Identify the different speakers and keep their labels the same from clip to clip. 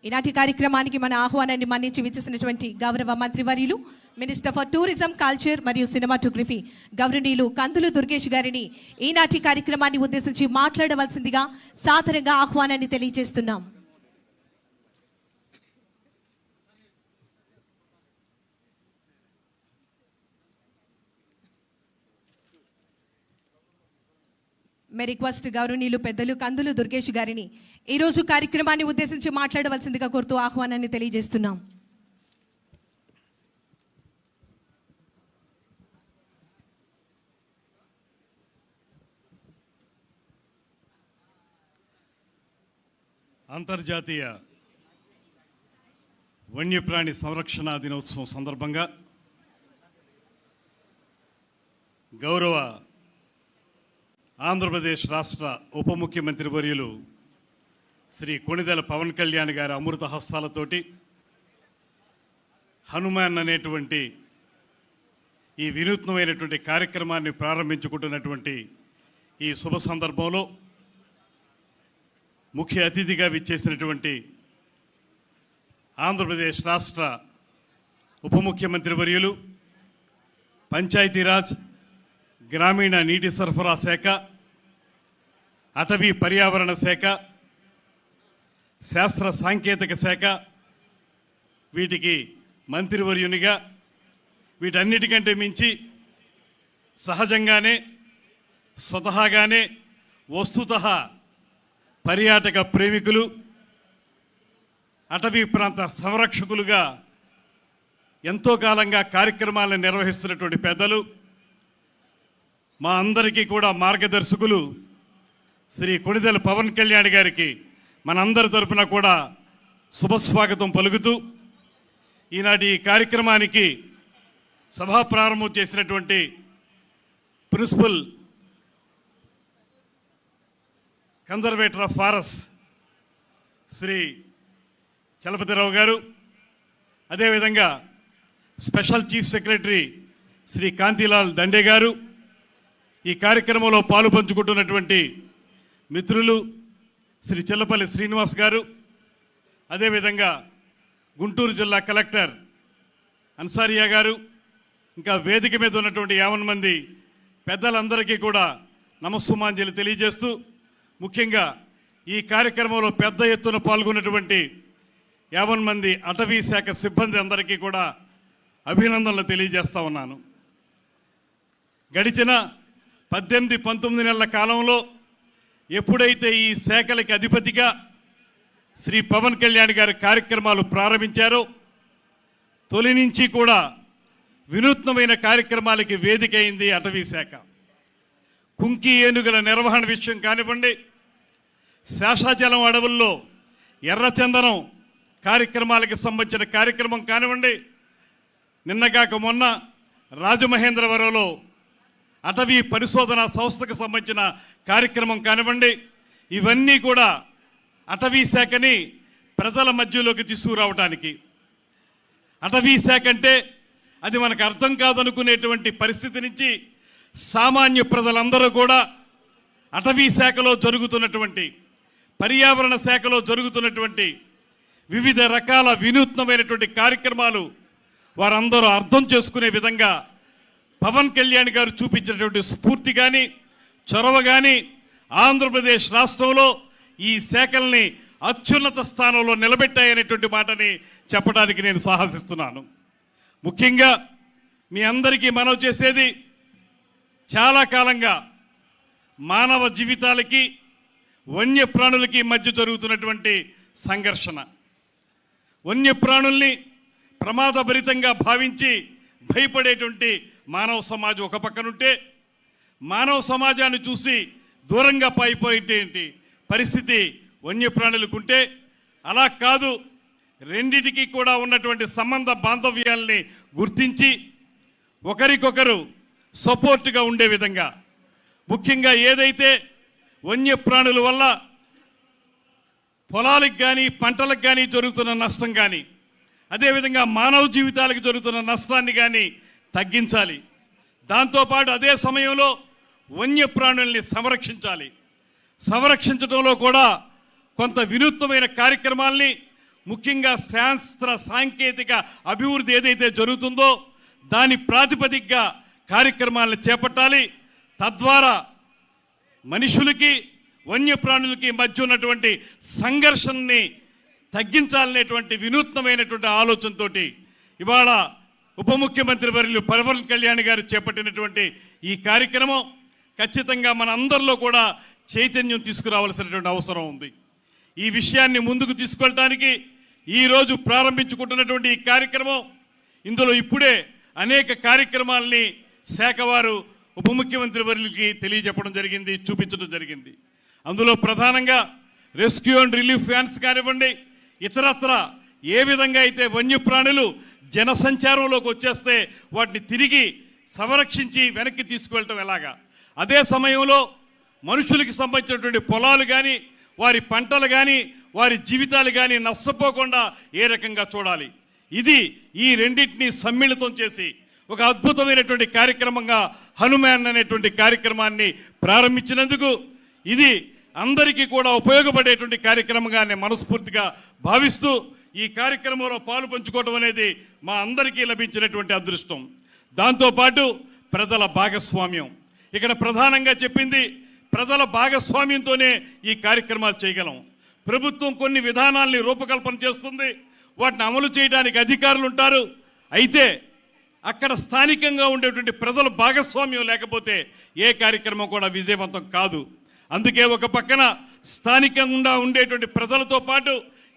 Speaker 1: ఈనాటి కార్యక్రమానికి మన ఆహ్వానాన్ని మన్నించి విచ్చేసినటువంటి గౌరవ మంత్రివర్యులు మినిస్టర్ ఫర్ టూరిజం, కల్చర్ మరియు సినిమాటోగ్రఫీ గౌరవనీయులు కందులు దుర్గేష్ గారిని ఈనాటి కార్యక్రమాన్ని ఉద్దేశించి మాట్లాడవలసిందిగా సాదరంగా ఆహ్వానాన్ని తెలియజేస్తున్నాం. మే రిక్వెస్ట్ గౌరవనీయులు పెద్దలు కందులు దుర్గేష్ గారిని ఈరోజు కార్యక్రమాన్ని ఉద్దేశించి మాట్లాడవలసిందిగా కోరుతూ ఆహ్వానాన్ని తెలియజేస్తున్నాం.
Speaker 2: అంతర్జాతీయ వన్యప్రాణి సంరక్షణ దినోత్సవం సందర్భంగా గౌరవ ఆంధ్రప్రదేశ్ రాష్ట్ర ఉప ముఖ్యమంత్రి వర్యులు శ్రీ కొణిదెల పవన్ కళ్యాణ్ గారి అమృత హస్తాలతోటి హనుమాన్ అనేటువంటి ఈ వినూత్నమైనటువంటి కార్యక్రమాన్ని ప్రారంభించుకుంటున్నటువంటి ఈ శుభ సందర్భంలో ముఖ్య అతిథిగా విచ్చేసినటువంటి ఆంధ్రప్రదేశ్ రాష్ట్ర ఉప ముఖ్యమంత్రి వర్యులు పంచాయతీరాజ్, గ్రామీణ నీటి సరఫరా శాఖ, అటవీ పర్యావరణ శాఖ, శాస్త్ర సాంకేతిక శాఖ, వీటికి మంత్రివర్యునిగా వీటన్నిటికంటే మించి సహజంగానే స్వతహాగానే వస్తుతః పర్యాటక ప్రేమికులు, అటవీ ప్రాంత సంరక్షకులుగా ఎంతో కాలంగా కార్యక్రమాలను నిర్వహిస్తున్నటువంటి పెద్దలు, మా అందరికీ కూడా మార్గదర్శకులు శ్రీ కొణిదెల పవన్ కళ్యాణ్ గారికి మనందరి తరపున కూడా శుభస్వాగతం పలుకుతూ ఈనాటి ఈ కార్యక్రమానికి సభా ప్రారంభం చేసినటువంటి principal conservator of forest Shri Chalapathirao గారు, అదేవిధంగా special chief secretary Shri Kantilal Dande గారు, ఈ కార్యక్రమంలో పాలు పంచుకుంటున్నటువంటి మిత్రులు శ్రీ చెల్లపల్లి శ్రీనివాస్ గారు, అదేవిధంగా గుంటూరు జిల్లా కలెక్టర్ అన్సారియా గారు, ఇంకా వేదిక మీద ఉన్నటువంటి 50 మంది పెద్దలందరికీ కూడా నమస్సుమాంజలి తెలియజేస్తూ, ముఖ్యంగా ఈ కార్యక్రమంలో పెద్ద ఎత్తున పాల్గొన్నటువంటి 50 మంది అటవీ శాఖ సిబ్బంది అందరికీ కూడా అభినందనలు తెలియజేస్తూ ఉన్నాను. గడిచిన 18-19 నెలల కాలంలో ఎప్పుడైతే ఈ శాఖలకి అధిపతిగా శ్రీ పవన్ కళ్యాణ్ గారి కార్యక్రమాలు ప్రారంభించారో తొలి నుంచి కూడా వినూత్నమైన కార్యక్రమాలకి వేదిక అయింది అటవీ శాఖ. కుంకి ఏనుగుల నిర్వహణ విషయం కానివ్వండి, శేషాచలం అడవుల్లో ఎర్రచందనం కార్యక్రమాలకి సంబంధించిన కార్యక్రమం కానివ్వండి, నిన్నగాక మొన్న రాజమహేంద్రవరంలో అటవీ పరిశోధన సంస్థకు సంబంధించిన కార్యక్రమం కానివ్వండి, ఇవన్నీ కూడా అటవీ శాఖని ప్రజల మధ్యలోకి తీసుకురావడానికి, అటవీ శాఖ అంటే అది మనకు అర్థం కాదనుకునేటువంటి పరిస్థితి నుంచి సామాన్య ప్రజలందరూ కూడా అటవీ శాఖలో జరుగుతున్నటువంటి, పర్యావరణ శాఖలో జరుగుతున్నటువంటి వివిధ రకాల వినూత్నమైనటువంటి కార్యక్రమాలు వారందరూ అర్థం చేసుకునే విధంగా పవన్ కళ్యాణ్ గారు చూపించినటువంటి స్ఫూర్తి కానీ చొరవ కానీ ఆంధ్రప్రదేశ్ రాష్ట్రంలో ఈ శాఖల్ని అత్యున్నత స్థానంలో నిలబెట్టాయనేటువంటి మాటని చెప్పడానికి నేను సాహసిస్తున్నాను. ముఖ్యంగా మీ అందరికీ మనవి చేసేది, చాలా కాలంగా మానవ జీవితాలకి వన్యప్రాణులకి మధ్య జరుగుతున్నటువంటి సంఘర్షణ, వన్యప్రాణుల్ని ప్రమాదభరితంగా భావించి భయపడేటువంటి మానవ సమాజం ఒక పక్కనుంటే, మానవ సమాజాన్ని చూసి దూరంగా పాయిపోయేటువంటి పరిస్థితి వన్యప్రాణులకుంటే, అలా కాదు, రెండిటికి కూడా ఉన్నటువంటి సంబంధ బాంధవ్యాల్ని గుర్తించి ఒకరికొకరు సపోర్ట్గా ఉండే విధంగా, ముఖ్యంగా ఏదైతే వన్యప్రాణుల వల్ల పొలాలకు కానీ పంటలకు కానీ జరుగుతున్న నష్టం కానీ, అదేవిధంగా మానవ జీవితాలకు జరుగుతున్న నష్టాన్ని కానీ తగ్గించాలి. దాంతోపాటు అదే సమయంలో వన్యప్రాణుల్ని సంరక్షించాలి. సంరక్షించడంలో కూడా కొంత వినూత్నమైన కార్యక్రమాల్ని ముఖ్యంగా శాస్త్ర సాంకేతిక అభివృద్ధి ఏదైతే జరుగుతుందో దాని ప్రాతిపదికగా కార్యక్రమాలను చేపట్టాలి. తద్వారా మనుషులకి వన్యప్రాణులకి మధ్య ఉన్నటువంటి సంఘర్షణని తగ్గించాలనేటువంటి వినూత్నమైనటువంటి ఆలోచనతోటి ఇవాళ ఉప ముఖ్యమంత్రి వర్యులు పవన్ కళ్యాణ్ గారు చేపట్టినటువంటి ఈ కార్యక్రమం ఖచ్చితంగా మన అందరిలో కూడా చైతన్యం తీసుకురావాల్సినటువంటి అవసరం ఉంది. ఈ విషయాన్ని ముందుకు తీసుకెళ్ళడానికి ఈరోజు ప్రారంభించుకుంటున్నటువంటి ఈ కార్యక్రమం, ఇందులో ఇప్పుడే అనేక కార్యక్రమాలని శాఖ వారు ఉప ముఖ్యమంత్రి వర్యులకి తెలియజెప్పడం జరిగింది, చూపించడం జరిగింది. అందులో ప్రధానంగా రెస్క్యూ అండ్ రిలీఫ్ వ్యాన్స్ కానివ్వండి, ఇతరత్ర ఏ విధంగా అయితే వన్యప్రాణులు జనసంచారంలోకి వచ్చేస్తే వాటిని తిరిగి సంరక్షించి వెనక్కి తీసుకువెళ్ళటం ఎలాగా, అదే సమయంలో మనుషులకి సంబంధించినటువంటి పొలాలు కానీ వారి పంటలు కానీ వారి జీవితాలు కానీ నష్టపోకుండా ఏ రకంగా చూడాలి, ఇది ఈ రెండింటినీ సమ్మిళితం చేసి ఒక అద్భుతమైనటువంటి కార్యక్రమంగా హనుమాన్ అనేటువంటి కార్యక్రమాన్ని ప్రారంభించినందుకు ఇది అందరికీ కూడా ఉపయోగపడేటువంటి కార్యక్రమంగా నేను మనస్ఫూర్తిగా భావిస్తూ ఈ కార్యక్రమంలో పాలు పంచుకోవడం అనేది మా అందరికీ లభించినటువంటి అదృష్టం. దాంతోపాటు ప్రజల భాగస్వామ్యం ఇక్కడ ప్రధానంగా చెప్పింది. ప్రజల భాగస్వామ్యంతోనే ఈ కార్యక్రమాలు చేయగలం. ప్రభుత్వం కొన్ని విధానాల్ని రూపకల్పన చేస్తుంది, వాటిని అమలు చేయడానికి అధికారులు ఉంటారు. అయితే అక్కడ స్థానికంగా ఉండేటువంటి ప్రజల భాగస్వామ్యం లేకపోతే ఏ కార్యక్రమం కూడా విజయవంతం కాదు. అందుకే ఒక పక్కన స్థానికంగా ఉండేటువంటి ప్రజలతో పాటు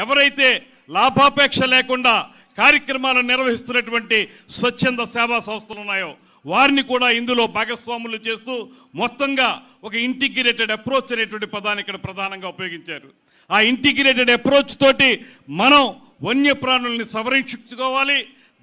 Speaker 2: ఎవరైతే లాభాపేక్ష లేకుండా కార్యక్రమాలను నిర్వహిస్తున్నటువంటి స్వచ్ఛంద సేవా సంస్థలు ఉన్నాయో వారిని కూడా ఇందులో భాగస్వాములు చేస్తూ మొత్తంగా ఒక ఇంటిగ్రేటెడ్ అప్రోచ్ అనేటువంటి పదాన్ని ఇక్కడ ప్రధానంగా ఉపయోగించారు. ఆ ఇంటిగ్రేటెడ్ అప్రోచ్ తోటి మనం వన్యప్రాణుల్ని సంరక్షించుకోవాలి,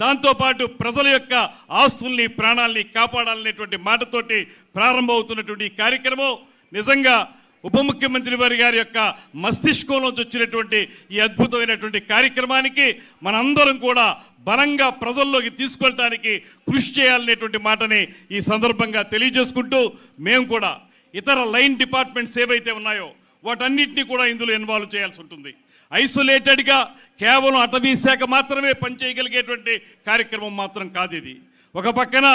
Speaker 2: దాంతోపాటు ప్రజల యొక్క ఆస్తుల్ని ప్రాణాలని కాపాడాలనేటువంటి మాటతోటి ప్రారంభమవుతున్నటువంటి ఈ కార్యక్రమం నిజంగా ఉప ముఖ్యమంత్రి వారి గారి యొక్క మస్తిష్కంలోంచి వచ్చినటువంటి ఈ అద్భుతమైనటువంటి కార్యక్రమానికి మనందరం కూడా బలంగా ప్రజల్లోకి తీసుకెళ్ళడానికి కృషి చేయాలనేటువంటి మాటని ఈ సందర్భంగా తెలియజేసుకుంటూ మేము కూడా ఇతర లైన్ డిపార్ట్మెంట్స్ ఏవైతే ఉన్నాయో వాటన్నిటినీ కూడా ఇందులో ఇన్వాల్వ్ చేయాల్సి ఉంటుంది. ఐసోలేటెడ్గా కేవలం అటవీ శాఖ మాత్రమే పనిచేయగలిగేటువంటి కార్యక్రమం మాత్రం కాదు ఇది. ఒక పక్కన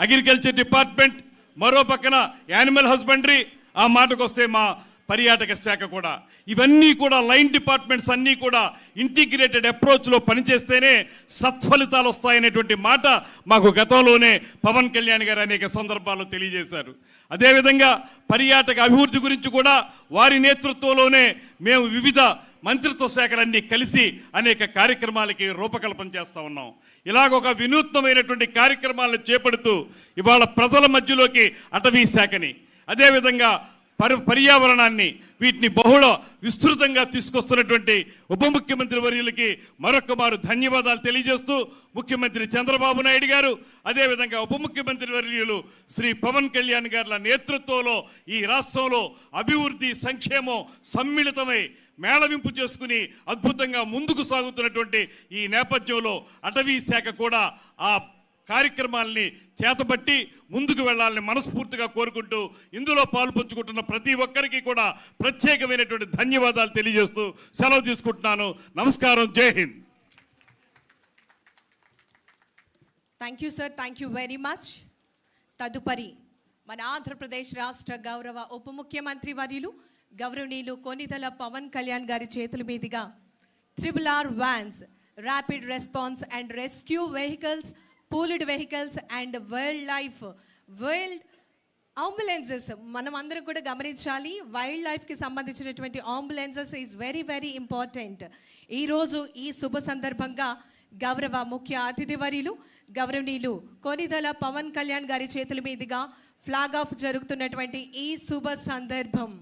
Speaker 2: అగ్రికల్చర్ డిపార్ట్మెంట్, మరో పక్కన యానిమల్ హస్బెండరీ, ఆ మాటకు వస్తే మా పర్యాటక శాఖ కూడా, ఇవన్నీ కూడా లైన్ డిపార్ట్మెంట్స్ అన్నీ కూడా ఇంటిగ్రేటెడ్ అప్రోచ్లో పనిచేస్తేనే సత్ఫలితాలు వస్తాయనేటువంటి మాట మాకు గతంలోనే పవన్ కళ్యాణ్ గారు అనేక సందర్భాల్లో తెలియజేశారు. అదేవిధంగా పర్యాటక అభివృద్ధి గురించి కూడా వారి నేతృత్వంలోనే మేము వివిధ మంత్రిత్వ శాఖలన్నీ కలిసి అనేక కార్యక్రమాలకి రూపకల్పన చేస్తూ ఉన్నాం. ఇలాగ ఒక వినూత్నమైనటువంటి కార్యక్రమాలను చేపడుతూ ఇవాళ ప్రజల మధ్యలోకి అటవీ శాఖని, అదేవిధంగా పర్యావరణాన్ని, వీటిని బహుళ విస్తృతంగా తీసుకొస్తున్నటువంటి ఉప ముఖ్యమంత్రి వర్యులకి మరొక మారు ధన్యవాదాలు తెలియజేస్తూ ముఖ్యమంత్రి చంద్రబాబు నాయుడు గారు, అదేవిధంగా ఉప ముఖ్యమంత్రి వర్యులు శ్రీ పవన్ కళ్యాణ్ గారుల నేతృత్వంలో ఈ రాష్ట్రంలో అభివృద్ధి సంక్షేమం సమ్మిళితమై మేళవింపు చేసుకుని అద్భుతంగా ముందుకు సాగుతున్నటువంటి ఈ నేపథ్యంలో అటవీ శాఖ కూడా ఆ కార్యక్రమాల్ని చేతబట్టి ముందుకు వెళ్ళాలని మనస్ఫూర్తిగా కోరుకుంటూ ఇందులో పాల్పంచుకుంటున్న ప్రతి ఒక్కరికి కూడా ప్రత్యేకమైనటువంటి ధన్యవాదాలు తెలియజేస్తూ సెలవు తీసుకుంటున్నాను. నమస్కారం. జై Hind.
Speaker 1: Thank you sir, thank you very much. తదుపరి మన ఆంధ్రప్రదేశ్ రాష్ట్ర గౌరవ ఉప ముఖ్యమంత్రి వర్యులు గౌరవనీయులు కొనిదెల పవన్ కళ్యాణ్ గారి చేతుల మీదుగా RRR vans, rapid response and rescue vehicles, pooled vehicles and wild ambulances, మనం అందరం కూడా గమనించాలి. వైల్డ్ లైఫ్కి సంబంధించినటువంటి ambulances is very very important. ఈరోజు ఈ శుభ సందర్భంగా గౌరవ ముఖ్య అతిథి వర్యులు గౌరవనీయులు కొనిదెల పవన్ కళ్యాణ్ గారి చేతుల మీదుగా ఫ్లాగ్ ఆఫ్ జరుగుతున్నటువంటి ఈ శుభ సందర్భం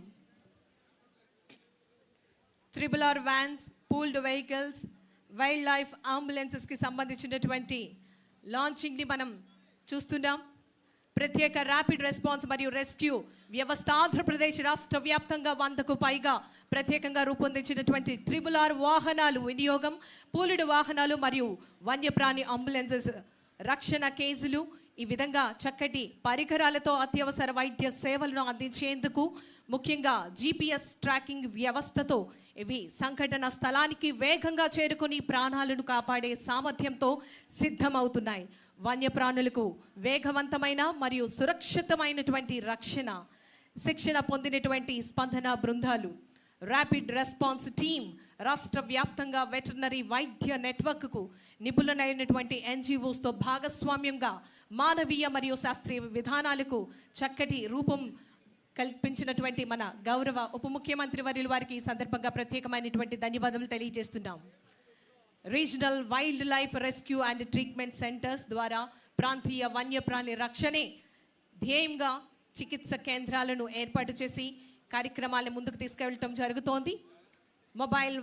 Speaker 1: RRR vans, pooled vehicles, wildlife అంబులెన్సెస్కి సంబంధించినటువంటి లాంచింగ్ని మనం చూస్తున్నాం. ప్రత్యేక ర్యాపిడ్ రెస్పాన్స్ మరియు రెస్క్యూ వ్యవస్థ ఆంధ్రప్రదేశ్ రాష్ట్ర వ్యాప్తంగా 100కు పైగా ప్రత్యేకంగా రూపొందించినటువంటి RRR వాహనాలు వినియోగం, పూల్డ్ వాహనాలు మరియు వన్యప్రాణి అంబులెన్సెస్ రక్షణ కేసులు, ఈ విధంగా చక్కటి పరికరాలతో అత్యవసర వైద్య సేవలను అందించేందుకు ముఖ్యంగా GPS ట్రాకింగ్ వ్యవస్థతో ఇవి సంఘటన స్థలానికి వేగంగా చేరుకుని ప్రాణాలను కాపాడే సామర్థ్యంతో సిద్ధమవుతున్నాయి. వన్యప్రాణులకు వేగవంతమైన మరియు సురక్షితమైనటువంటి రక్షణ శిక్షణ పొందినటువంటి స్పందన బృందాలు, ర్యాపిడ్ రెస్పాన్స్ టీమ్, రాష్ట్ర వ్యాప్తంగా వెటర్నరీ వైద్య నెట్వర్క్కు నిపుణులైనటువంటి ఎన్జిఓస్తో భాగస్వామ్యంగా మానవీయ మరియు శాస్త్రీయ విధానాలకు చక్కటి రూపం కల్పించినటువంటి మన గౌరవ ఉప ముఖ్యమంత్రి వర్యుల వారికి ఈ సందర్భంగా ప్రత్యేకమైనటువంటి ధన్యవాదాలు తెలియజేస్తున్నాం. Regional wild life rescue and treatment centres ద్వారా ప్రాంతీయ వన్యప్రాణి రక్షణే ధ్యేయంగా చికిత్స కేంద్రాలను ఏర్పాటు చేసి కార్యక్రమాలను ముందుకు తీసుకెళ్లడం జరుగుతోంది. మొబైల్